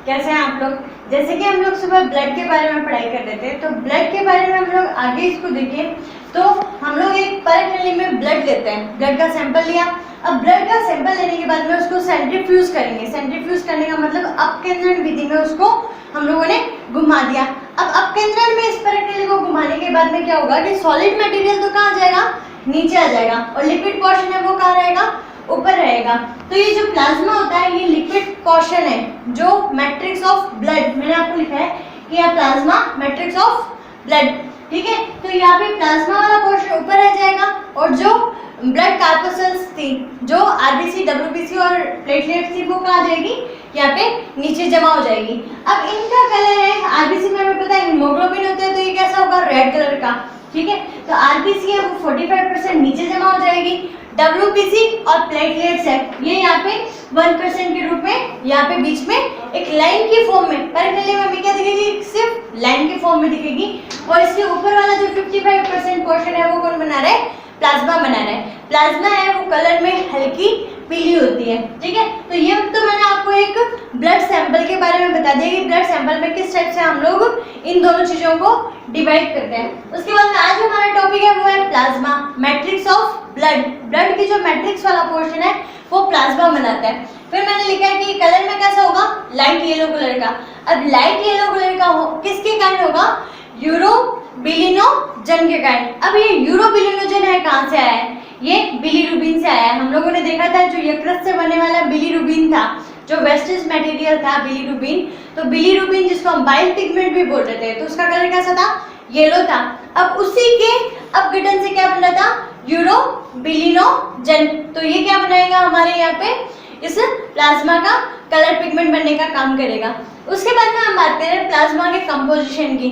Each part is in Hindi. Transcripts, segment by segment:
कैसे हैं आप लोग। जैसे कि हम लोग सुबह ब्लड के बारे में पढ़ाई कर रहे थे, तो ब्लड के बारे में हम लोग आगे इसको देखें तो हम लोग एक पर नली में ब्लड लेते हैं, ब्लड का सैंपल लिया। अब ब्लड का सैंपल लेने के बाद में उसको सेंट्रीफ्यूज करेंगे। सेंट्रीफ्यूज करने का मतलब अपकेंद्रण विधि में उसको हम लोगों ने घुमा दिया। अब अपकेंद्रण में इस पर नली को घुमाने के बाद में क्या होगा कि सॉलिड मटेरियल तो कहाँ आ जाएगा, नीचे आ जाएगा, और लिक्विड पोर्शन है वो कहाँ रहेगा, ऊपर रहेगा। तो ये जो प्लाज्मा होता है ये लिक्विड पोर्शन है, जो मैट्रिक्स ऑफ ब्लड, मैंने आपको लिखा है कि यह प्लाज्मा मैट्रिक्स ऑफ ब्लड, ठीक है। तो यहाँ पे प्लाज्मा वाला पोर्शन ऊपर रह जाएगा और जो ब्लड कार्पोसेल्स थी, जो आरबीसी, डब्ल्यूबीसी और प्लेटलेट्स थी, वो कहाँ जाएगी, यहाँ पे नीचे जमा हो जाएगी। अब इनका कलर है, आरबीसी में हमें पता है हीमोग्लोबिन होता है, तो ये कैसा होगा, रेड कलर का, ठीक है। तो आरबीसी है वो 45% नीचे जमा हो जाएगी। डब्ल्यूबीसी और प्लेटलेट्स है ये यहाँ पे 1% के रूप में यहाँ पे बीच में एक लाइन की फॉर्म में, पर नली में हमें क्या दिखेगी, सिर्फ लाइन की फॉर्म में दिखेगी। और इसके ऊपर वाला जो 55% पोर्शन है वो कौन बना रहा है, प्लाज्मा बना रहा है। प्लाज्मा है वो कलर में हल्की पीली होती है, ठीक है। तो ये तो मैंने आपको एक ब्लड सैंपल के बारे में बता दिया कि ब्लड सैंपल में किस टाइप से हम लोग इन दोनों चीजों को डिवाइड करते हैं। उसके बाद में आज हमारा टॉपिक है वो है plasma matrix of blood. Blood की जो मैट्रिक्स वाला पोर्शन है वो प्लाज्मा बनाता है। फिर मैंने लिखा है कि कलर में कैसा होगा, लाइट येलो कलर का। अब लाइट येलो कलर का किसके कारण होगा, यूरोबिलिनोजन के कारण। अब ये यूरोबिलिनोजन है कहाँ से आया है, ये बिलीरुबिन से आया है। हम लोगों ने देखा था जो यकृत से बनने वाला बिलीरुबिन था, जो वेस्टेज मटेरियल था बिलीरुबिन, तो बिलीरुबिन जिसको हम बाइल पिगमेंट भी बोल रहे थे, तो उसका कलर कैसा था, येलो था। अब उसी के अपघटन से क्या बना था, यूरोबिलिनोजन। तो ये क्या बनाएगा हमारे यहाँ पे, इस प्लाज्मा का कलर पिगमेंट बनने का काम करेगा। उसके बाद में हम बात करें प्लाज्मा के कंपोजिशन की।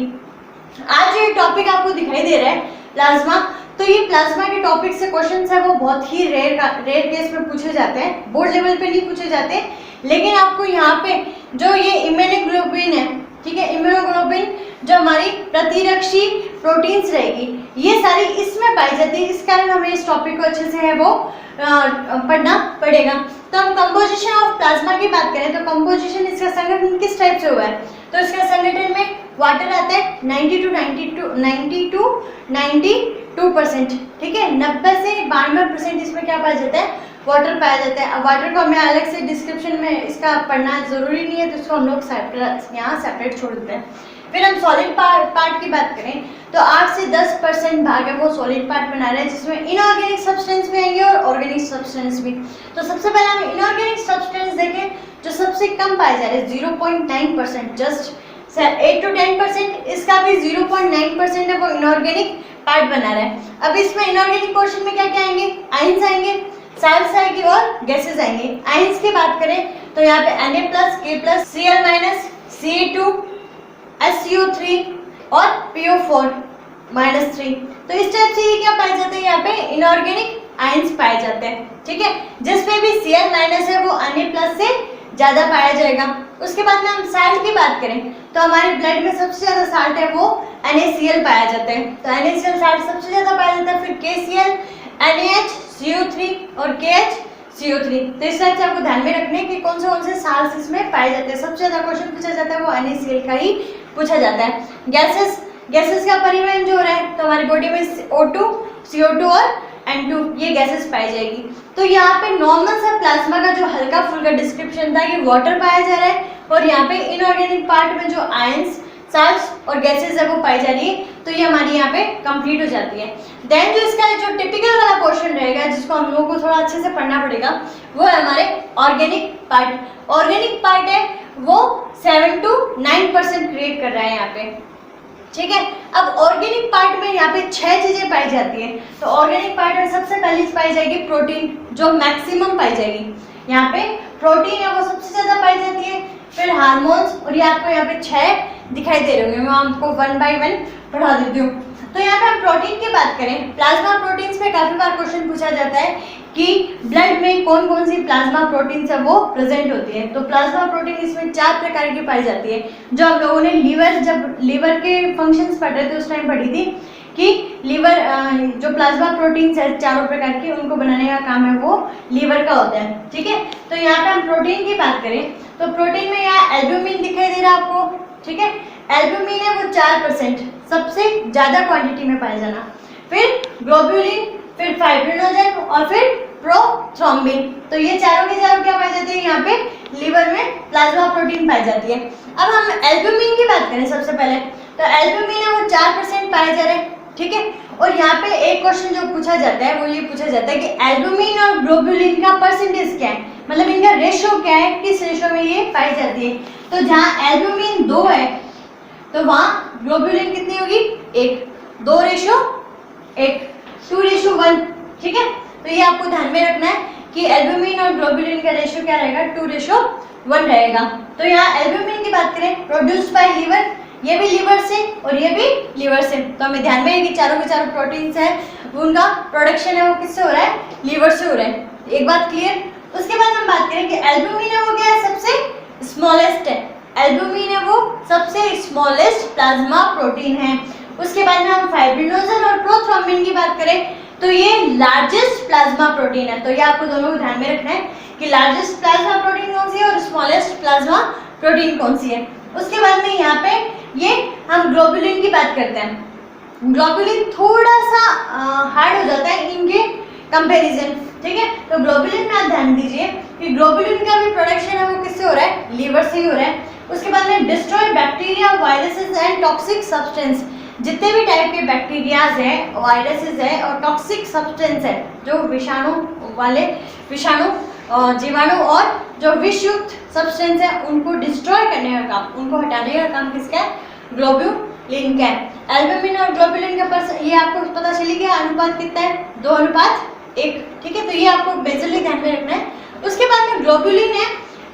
आज ये टॉपिक आपको दिखाई दे रहा है प्लाज्मा, तो ये प्लाज्मा के टॉपिक से क्वेश्चंस है वो बहुत ही रेयर केस में पूछे जाते हैं, बोर्ड लेवल पे नहीं पूछे जाते। लेकिन आपको यहाँ पे जो ये इम्यूनोग्लोबिन है, ठीक है, इम्यूनोग्लोबिन जो हमारी प्रतिरक्षी प्रोटीन्स रहेगी, ये सारी इसमें पाई जाती है। इस कारण हमें इस टॉपिक को अच्छे से है वो पढ़ना पड़ेगा। तो हम कंपोजिशन ऑफ प्लाज्मा की बात करें तो कंपोजिशन, इसका संगठन किस टाइप से हुआ है, तो इसका संगठन में वाटर आता है 90 to 92%, ठीक है। 90 से 92% इसमें क्या पाया जाता है, वाटर पाया जाता है। अब वाटर को हमें अलग से डिस्क्रिप्शन में इसका पढ़ना जरूरी नहीं है, तो इसको हम लोग यहाँ सेपरेट छोड़ देते हैं। फिर हम सॉलिड पार्ट की बात करें तो 8 से 10% भाग है वो सॉलिड पार्ट बना रहे हैं, जिसमें इनऑर्गेनिक सब्सटेंस भी आएंगे और ऑर्गेनिक सब्सटेंस भी। तो सबसे पहले हम इनऑर्गेनिक सब्सटेंस देखें, जो सबसे कम पाए जा रहे हैं 0.9%, जस्ट 8 to 10%, इसका भी 0.9% है वो इनऑर्गेनिक पार्ट बना रहा है। अब इसमें इनऑर्गेनिक पोर्शन में क्या क्या आएंगे, आयंस आएंगे, साल्ट्स आएंगे और गैसेस आएंगे। आयंस की बात करें तो यहाँ पे Na+, K+, Cl-, Ca2, SCO3 और PO4-3। तो इस टाइप से ये क्या पाए जाते हैं, यहाँ पे इनऑर्गेनिक आयंस पाए जाते हैं, ठीक है। जिसमें भी Cl- है वो Na+ से ज्यादा पाया जाएगा। उसके बाद में हम साल्ट की बात करें तो हमारे ब्लड में सबसे ज्यादा साल्ट है वो NaCl पाया जाता है, तो NaCl साल्ट सबसे ज्यादा पाया जाता है। फिर KCl, NaH, CO3 और KHCO3। तो इस टाइप से आपको ध्यान में रखने कि कौन से साल्ट इसमें पाए जाते हैं। सबसे ज्यादा क्वेश्चन पूछा जाता है वो NaCl का ही पूछा जाता है। गैसेस का परिवहन जो हो रहा है तो हमारी बॉडी में O2, CO2 और N2 ये गैसेस पाई जाएगी। तो यहाँ पे नॉर्मल सा प्लाज्मा का जो हल्का फुल्का डिस्क्रिप्शन था कि वाटर पाया जा रहा है, और यहाँ पे इनऑर्गेनिक पार्ट में जो आयंस, साल्ट्स और गैसेस है वो पाई जा रही है। तो ये हमारी यहाँ पे कंप्लीट हो जाती है। देन जो इसका जो टिपिकल वाला पोर्शन रहेगा, जिसको हम लोगों को थोड़ा अच्छे से पढ़ना पड़ेगा, वो है हमारे ऑर्गेनिक पार्ट। ऑर्गेनिक पार्ट है वो 7 to 9% क्रिएट कर रहा है यहाँ पे, ठीक है। अब ऑर्गेनिक पार्ट में यहाँ पे 6 चीजें पाई जाती है। तो ऑर्गेनिक पार्ट में सबसे पहली पाई जाएगी प्रोटीन, जो मैक्सिमम पाई जाएगी। यहाँ पे प्रोटीन है वो सबसे ज्यादा पाई जाती है। फिर हार्मोन्स, और ये आपको यहाँ पे 6 दिखाई दे रहे होंगे, मैं आपको 1 by 1 पढ़ा देती हूँ। तो यहाँ पे हम प्रोटीन की बात करें, प्लाज्मा प्रोटीन्स में काफी बार क्वेश्चन पूछा जाता है कि ब्लड में कौन कौन सी प्लाज्मा प्रोटीन्स है वो प्रेजेंट होती है। तो प्लाज्मा प्रोटीन इसमें 4 प्रकार की पाई जाती है, जो हम लोगों ने जब लीवर के फंक्शंस पढ़ रहे थे उस टाइम पढ़ी थी कि लीवर जो प्लाज्मा प्रोटीन्स है 4 प्रकार की, उनको बनाने का काम है वो लीवर का होता है, ठीक है। तो यहाँ पे हम प्रोटीन की बात करें तो प्रोटीन में यहाँ एल्ब्यूमिन दिखाई दे रहा है आपको, ठीक है। एल्ब्यूमिन है वो 4% सबसे ज्यादा क्वांटिटी में पाया जाना, फिर ग्लोब्यूलिन, फिर फाइब्रिनोजन और फिर प्रोथ्रोम्बिन। तो ये चारों के चारों क्या पाए जाते हैं यहाँ पे, लिवर में प्लाज्मा प्रोटीन पाई जाती है। अब हम एल्ब्यूमिन की बात करें सबसे पहले, तो एल्ब्यूमिन है वो 4% पाए जा रहे हैं, ठीक है। और यहाँ पे एक क्वेश्चन जो पूछा जाता है वो ये पूछा जाता है कि एल्ब्यूमिन और ग्लोब्यूलिन का परसेंटेज क्या है, मतलब इनका रेशियो क्या है, किस रेशियो में ये पाई जाती है। तो जहाँ एल्ब्यूमिन 2 है तो वहाँ ग्लोब्यूलिन कितनी होगी, 1, 2:1, 2:1, ठीक है। तो ये आपको ध्यान में रखना है कि एल्ब्यूमिन और ग्लोब्यूलिन का रेशियो क्या रहेगा, 2:1 रहेगा। तो यहाँ एल्ब्यूमिन की बात करें, प्रोड्यूस्ड बाय लिवर, ये भी लिवर से और ये भी लिवर से। तो हमें ध्यान में है कि चारों के चारों प्रोटीन्स हैं, उनका प्रोडक्शन है वो किससे हो रहा है, लिवर से हो रहा है। एक बात क्लियर। उसके बाद हम बात करें कि एल्ब्यूमिन है वो क्या है, सबसे स्मॉलेस्ट है। एल्ब्यूमिन है वो सबसे स्मॉलेस्ट प्लाज्मा प्रोटीन है। उसके बाद में हम फाइब्रिनोजन और प्रोथ्रोम्बिन की बात करें तो ये लार्जेस्ट प्लाज्मा प्रोटीन है। तो ये आपको दोनों को ध्यान में रखना है कि लार्जेस्ट प्लाज्मा प्रोटीन कौन सी है और स्मॉलेस्ट प्लाज्मा प्रोटीन कौन सी है। उसके बाद में यहाँ पे ये हम ग्लोब्यूलिन की बात करते हैं। ग्लोब्यूलिन थोड़ा सा हार्ड हो जाता है इनके कंपैरिजन, ठीक है। तो ग्लोब्यूलिन में आप ध्यान दीजिए कि ग्लोब्यूलिन का भी प्रोडक्शन है वो किससे हो रहा है, लिवर से ही हो रहा है। उसके बाद में destroy bacteria, viruses and toxic substance, जितने भी टाइप के बैक्टीरियाज है, वायरसेस है और टॉक्सिक सब्सटेंस है, जो विषाणु वाले विषाणु, जीवाणु और जो विषयुक्त सब्सटेंस है उनको डिस्ट्रॉय करने का काम, उनको हटाने का काम किसका है, ग्लोब्यूलिन का है। एल्ब्यूमिन और ग्लोब्यूलिन का ये आपको पता चली गया अनुपात कितना है, 2:1, ठीक है। तो ये आपको मेजरली ध्यान में रखना है। उसके बाद में ग्लोब्यूलिन है,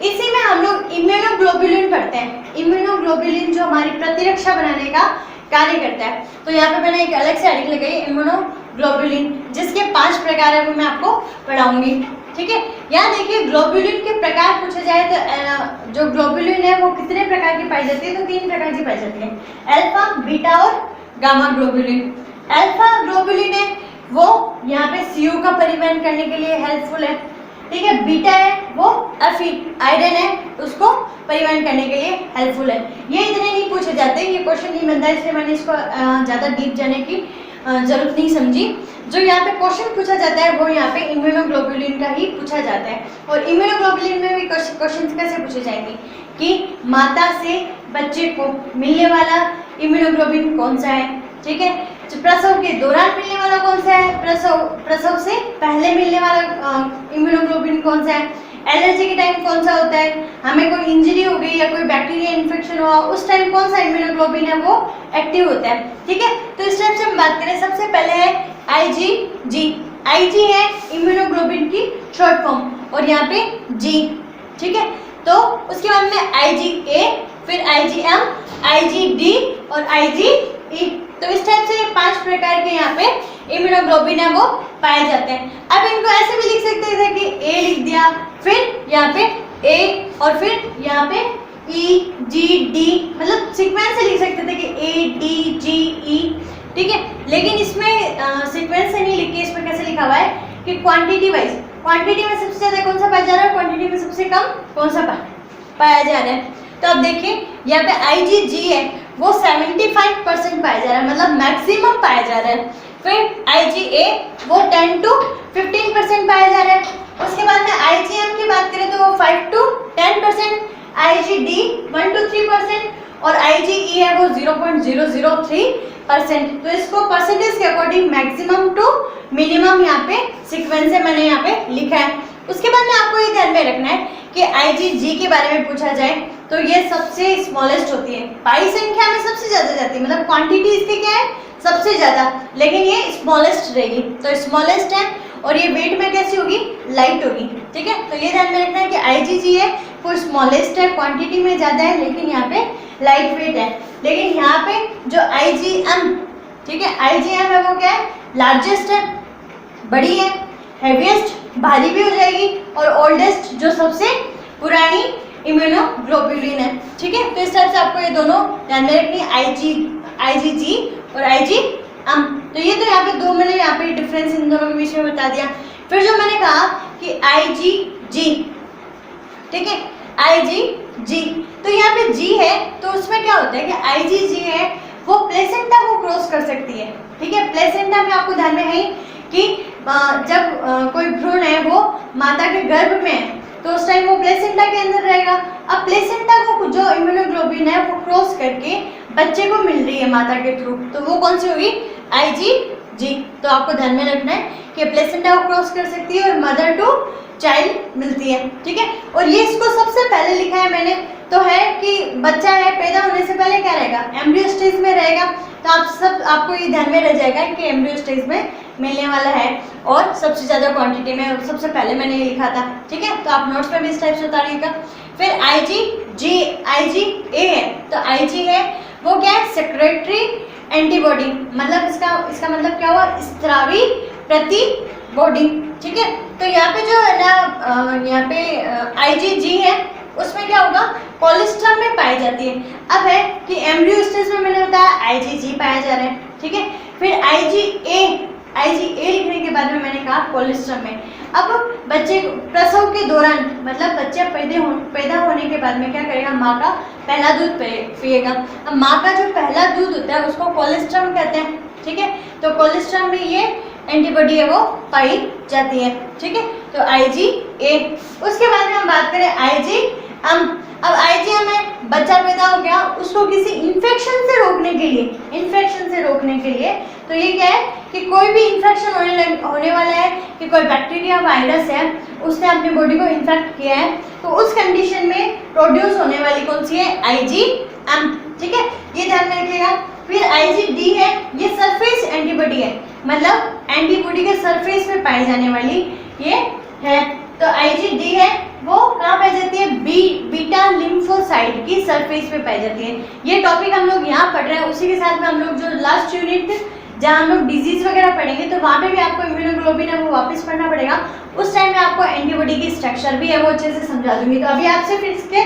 इसी में हम लोग इम्यूनोग्लोब्यूलिन पढ़ते हैं। इम्यूनोग्लोब्यूलिन जो हमारी प्रतिरक्षा बनाने का कार्य करता है। तो यहाँ पे मैंने एक अलग से आर्टिकल लगाई इम्यूनोग्लोब्यूलिन, जिसके 5 प्रकार है वो मैं आपको पढ़ाऊंगी, ठीक है। यहाँ देखिए ग्लोब्यूलिन के प्रकार पूछे जाए तो जो ग्लोब्यूलिन है वो कितने प्रकार की पाई जाती है, तो 3 प्रकार की पाई जाती है, अल्फा, बीटा और गामा ग्लोब्यूलिन। अल्फा ग्लोब्यूलिन है वो यहाँ पे सीयू का परिवहन करने के लिए हेल्पफुल है, ठीक है। बीटा है वो आयरन है उसको परिवहन करने के लिए हेल्पफुल है। ये इतने नहीं पूछे जाते, ये क्वेश्चन नहीं बनता, इसलिए मैंने इसको ज़्यादा डीप जाने की जरूरत नहीं समझी। जो यहाँ पे क्वेश्चन पूछा जाता है वो यहाँ पे इम्यूनोग्लोब्यूलिन का ही पूछा जाता है। और इम्यूनोग्लोब्यूलिन में भी क्वेश्चन कैसे पूछे जाएंगे कि माता से बच्चे को मिलने वाला इम्यूनोग्लोब्यूलिन कौन सा है, ठीक है। प्रसव के दौरान मिलने वाला कौन सा है, प्रसव से पहले मिलने वाला इम्यूनोग्लोब्यूलिन कौन सा है, एलर्जी के टाइम कौन सा होता है, हमें कोई इंजरी हो गई या कोई बैक्टीरिया इन्फेक्शन हुआ उस टाइम कौन सा इम्यूनोग्लोब्यूलिन है वो एक्टिव होता है, ठीक है। तो इस टाइप से हम बात करें, सबसे पहले है IgG। IG है इम्यूनोग्लोब्यूलिन की शॉर्ट फॉर्म और यहाँ पे G, ठीक है। तो उसके बाद में IgA, फिर IgM, IgD और IgE। तो इस टाइप से 5 प्रकार के यहाँ पे इम्यूनोग्लोब्यूलिन है वो पाए जाते हैं। अब इनको ऐसे भी लिख सकते थे कि A लिख दिया, फिर यहाँ पे A और फिर यहाँ पे EGD, मतलब सीक्वेंस से लिख सकते थे कि ADGE, ठीक है। लेकिन इसमें सीक्वेंस से नहीं लिख के इसमें कैसे लिखा हुआ है कि क्वांटिटी वाइज, क्वांटिटी में सबसे ज्यादा कौन सा पाया जा रहा है, क्वांटिटी में सबसे कम कौन सा पाया जा रहा है। तो अब देखिए यहाँ पे IgG है वो 75% पाया जा रहा है, मतलब मैक्सिमम पाया जा रहा है। फिर IgA वो 10 to 15% पाया जा रहा है। उसके बाद में IgM की बात करें तो वो 5 to 10%, IgD 1 to 3% और IgE है वो 0.003%। तो इसको परसेंटेज के अकॉर्डिंग मैक्सिमम टू मिनिमम यहाँ पे सीक्वेंस है मैंने यहाँ पे लिखा है। उसके बाद में आपको ये ध्यान में रखना है कि IgG के बारे में पूछा जाए तो ये सबसे स्मॉलेस्ट होती है, पाई संख्या में सबसे ज्यादा जाती है, मतलब क्वांटिटी इसकी क्या है सबसे ज्यादा, लेकिन ये स्मॉलेस्ट रहेगी। तो स्मॉलेस्ट है और ये वेट में कैसी होगी, लाइट होगी, ठीक है। तो ये ध्यान में रखना है कि IgG है वो स्मॉलेस्ट है, क्वांटिटी में ज्यादा है लेकिन यहाँ पे लाइट वेट है। लेकिन यहाँ पे जो IgM, ठीक है, IgM है वो क्या है, लार्जेस्ट है, बड़ी है, हैवीएस्ट, भारी भी हो जाएगी और ओल्डेस्ट जो सबसे पुरानी इम्यूनोग्लोब्यूलिन है, ठीक है। तो इस टाइप से आपको ये दोनों ध्यान में रखनी है, IgG और IgM। तो ये तो यहाँ पे दो मैंने यहाँ पे डिफरेंस इन दोनों के बीच में बता दिया। फिर जो मैंने कहा कि IgG, ठीक है, IgG, तो जी है तो उसमें क्या होता है कि आईजीजी है वो प्लेसेंटा को क्रॉस कर सकती है, ठीक है। प्लेसेंटा में आपको ध्यान में है कि जब कोई भ्रूण है वो माता के गर्भ में है तो उस टाइम वो प्लेसेंटा के अंदर रहेगा। अब प्लेसेंटा को जो इम्यूनोग्लोबिन है वो क्रॉस करके बच्चे को मिल रही है माता के थ्रू, तो वो कौन सी होगी, आईजीजी। तो आपको ध्यान में रखना है कि प्लेसेंटा को क्रॉस कर सकती है और मदर टू चाइल्ड मिलती है, ठीक है। और ये इसको सबसे पहले लिखा है मैंने तो है कि बच्चा है पैदा होने से पहले क्या रहेगा, एम्ब्रियो स्टेज में रहेगा। तो आपको ये ध्यान में रह जाएगा कि एम्ब्रियो स्टेज में मिलने वाला है और सबसे ज़्यादा क्वांटिटी में, और सबसे पहले मैंने ये लिखा था, ठीक है। तो आप नोट्स पे भी इस टाइप से उतारिएगा। फिर आईजी है, तो आईजी है वो क्या है, सेक्रेटरी एंटीबॉडी, मतलब इसका मतलब क्या हुआ, स्त्रावी प्रतिबॉडी, ठीक है। तो यहाँ पे जो है ना, यहाँ पे आईजीजी है उसमें क्या होगा, कोलेस्ट्रॉल में पाई जाती है। अब है कि एम्ब्रियो स्टेज में मैंने बताया आईजीजी पाया जा रहा है, ठीक है। फिर आईजीए लिखने के बाद में मैंने कहा कोलेस्ट्रॉल में। अब बच्चे प्रसव के दौरान, मतलब बच्चा पैदा होने के बाद में क्या करेगा, माँ का पहला दूध पिएगा। अब माँ का जो पहला दूध होता है उसको कोलेस्ट्रॉल कहते हैं, ठीक है। तो कोलेस्ट्रॉल में ये एंटीबॉडी है वो पाई जाती है, ठीक है। तो आईजीए। उसके बाद में हम बात करें आईजीएम। अब आईजीएम में बच्चा पैदा हो गया, उसको किसी इन्फेक्शन से रोकने के लिए तो ये क्या है कि कोई भी इन्फेक्शन होने वाला है, कि कोई बैक्टीरिया वायरस है उसने अपनी बॉडी को इन्फेक्ट किया है, तो उस कंडीशन में प्रोड्यूस होने वाली कौन सी है, आईजीएम, ठीक है। ये ध्यान में रखिएगा। फिर आईजीडी है, ये सरफेस एंटीबॉडी है, मतलब एंटीबॉडी के सरफेस में पाई जाने वाली ये है। तो आईजीडी है वो कहाँ पाई जाती है, बीटा लिम्फोसाइट की सरफेस पे पाई जाती है। ये टॉपिक हम लोग यहाँ पढ़ रहे हैं, उसी के साथ में हम लोग जो लास्ट यूनिट जहाँ हम लोग डिजीज वगैरह पढ़ेंगे तो वहाँ पे भी आपको इम्यूनोग्लोबिन है वो वापस पढ़ना पड़ेगा। उस टाइम में आपको एंटीबॉडी की स्ट्रक्चर भी है वो अच्छे से समझा दूंगी। तो अभी आपसे फिर इसके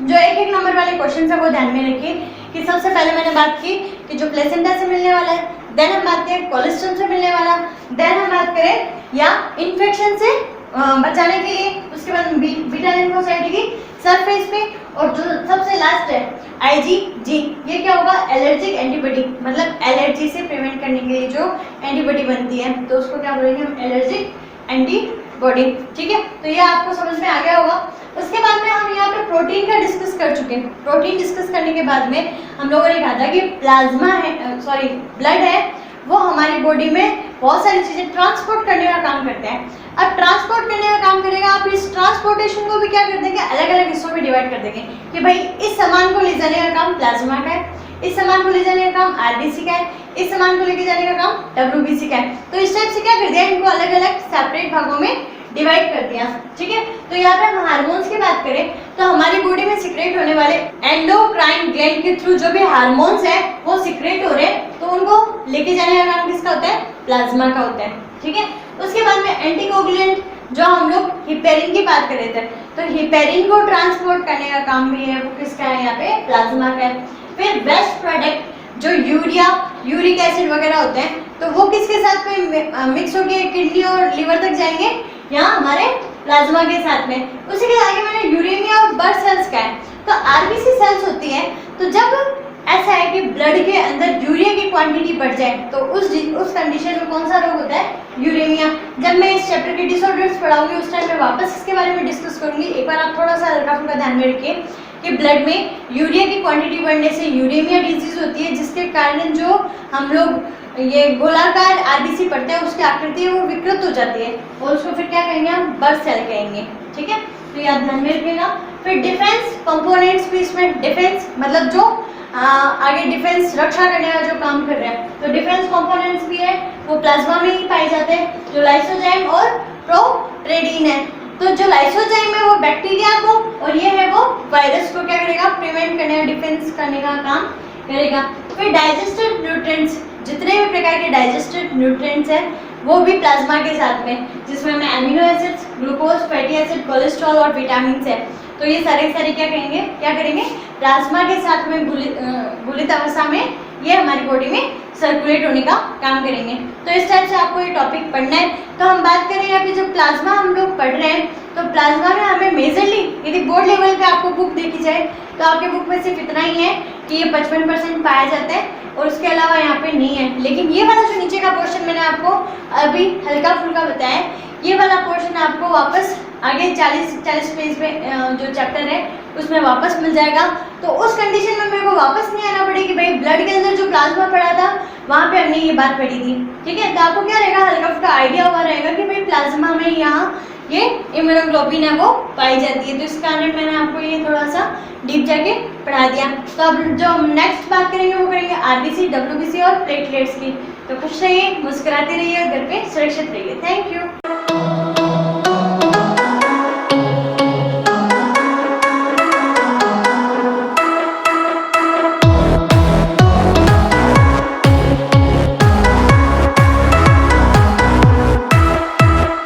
जो एक नंबर वाले क्वेश्चन है वो ध्यान में रखिए कि सबसे पहले मैंने बात की कि जो प्लेसेंटा से मिलने वाला है, देन हम बात करें कोलेस्ट्रॉल से मिलने वाला, देन हम बात करें या इन्फेक्शन से बचाने के लिए, उसके बाद बीटा लिम्फोसाइट की सरफेस पे, और जो सबसे लास्ट है आईजीजी, ये क्या होगा, एलर्जिक एंटीबॉडी, मतलब एलर्जी से प्रिवेंट करने के लिए जो एंटीबॉडी बनती है तो उसको क्या बोलेंगे हम, एलर्जिक एंटीबॉडी, ठीक है। तो ये आपको समझ में आ गया होगा। उसके बाद में हम यहाँ पे प्रोटीन का डिस्कस कर चुके हैं। प्रोटीन डिस्कस करने के बाद में हम लोगों ने कहा था कि प्लाज्मा है, सॉरी ब्लड है, वो हमारी बॉडी में बहुत सारी चीज़ें ट्रांसपोर्ट करने का काम करते हैं। अब ट्रांसपोर्ट करने का काम करेगा, आप इस ट्रांसपोर्टेशन को भी क्या कर देंगे, अलग अलग हिस्सों में डिवाइड कर देंगे कि भाई इस सामान को ले जाने का काम प्लाज्मा का है, इस सामान को ले जाने का काम आरबीसी का है, इस सामान को लेके जाने का काम डब्ल्यूबीसी का है। तो इस टाइप से क्या कर दिया, इनको अलग अलग सेपरेट भागों में डिवाइड कर दिया, ठीक है। तो यहाँ पे हम हार्मोन्स की बात करें तो हमारी बॉडी में सिक्रेट होने वाले एंडोक्राइन ग्लैंड के थ्रू जो भी हार्मोन्स है वो सिक्रेट हो रहे हैं, तो उनको लेके जाने का काम किसका होता है, प्लाज्मा का होता है, ठीक है। उसके बाद में एंटीकोगुलेंट, जो हम लोग हिपेरिन की बात कर रहे थे, तो हिपेरिन को ट्रांसपोर्ट करने का काम भी है वो किसका है, यहाँ पे प्लाज्मा का है। फिर वेस्ट प्रोडक्ट जो यूरिया, यूरिक एसिड वगैरह होते हैं तो वो किसके साथ में मिक्स होके किडनी और लिवर तक जाएंगे, यहाँ हमारे प्लाज्मा के साथ में। उसी के आगे मैंने यूरेमिया और बर्थ सेल्स का है, तो आरबीसी सेल्स होती है, तो जब ऐसा है कि ब्लड के अंदर यूरिया की क्वांटिटी बढ़ जाए तो उस कंडीशन में कौन सा रोग होता है, यूरेमिया। जब मैं इस चैप्टर के डिसऑर्डर्स पढ़ाऊंगी उस टाइम में वापस इसके बारे में डिस्कस करूंगी। एक बार आप थोड़ा सा हल्का फुल्का ध्यान में रखिए कि ब्लड में यूरिया की क्वांटिटी बढ़ने से यूरेमिया डिजीज होती है, जिसके कारण जो हम लोग ये गोलाकार आरबीसी पढ़ते हैं उसकी आकृति है वो विकृत हो जाती है और उसको फिर क्या कहेंगे हम, बर्थ सेल कहेंगे, ठीक है। तो याद ध्यान में रखिएगा। फिर डिफेंस कंपोनेंट्स भी इसमें, डिफेंस मतलब जो आगे डिफेंस रक्षा करने का जो काम कर रहे हैं, तो डिफेंस कंपोनेंट्स भी है वो प्लाज्मा में ही पाए जाते हैं, जो लाइसोजाइम और प्रोट्रेडिन है। तो जो लाइसोजाइम है वो बैक्टीरिया को और ये है वो वायरस को क्या करेगा, प्रिवेंट करने का, डिफेंस करने का काम करेगा। फिर डाइजेस्टेड न्यूट्रिएंट्स, जितने भी प्रकार के डाइजेस्टेड न्यूट्रिएंट्स हैं वो भी प्लाज्मा के साथ में, जिसमें हमें amino acids, glucose, fatty acid, cholesterol और विटामिन है, तो ये सारे क्या करेंगे प्लाज्मा के साथ में घुलित अवस्था में ये हमारी बॉडी में सर्कुलेट होने का काम करेंगे। तो इस टाइप से आपको ये टॉपिक पढ़ना है। तो हम बात करें अभी जो प्लाज्मा हम लोग पढ़ रहे हैं, तो प्लाज्मा में हमें मेजरली यदि बोर्ड लेवल पे आपको बुक देखी जाए तो आपके बुक में सिर्फ इतना ही है कि ये 55% पाया जाता है और उसके अलावा यहाँ पे नहीं है। लेकिन ये वाला जो नीचे का पोर्शन मैंने आपको अभी हल्का फुल्का बताया, ये वाला पोर्शन आपको वापस आगे 40 पेज में जो चैप्टर है उसमें वापस मिल जाएगा। तो उस कंडीशन में मेरे को वापस नहीं आना पड़ेगा कि भाई ब्लड के अंदर जो प्लाज्मा पड़ा था वहाँ पे हमने ये बात पढ़ी थी, ठीक है। तो आपको क्या रहेगा, हल्का फुल्का आइडिया हुआ रहेगा कि भाई प्लाज्मा में यहाँ ये इम्यूनोग्लोबिन है वो पाई जाती है। तो इस कारण मैंने आपको ये थोड़ा सा डीप जाके पढ़ा दिया। तो अब जो हम नेक्स्ट बात करेंगे वो करेंगे आरबीसी, डब्ल्यूबीसी और प्लेटलेट्स की। तो खुश रहिए, मुस्कुराते रहिए, घर पे सुरक्षित रहिए। Thank you.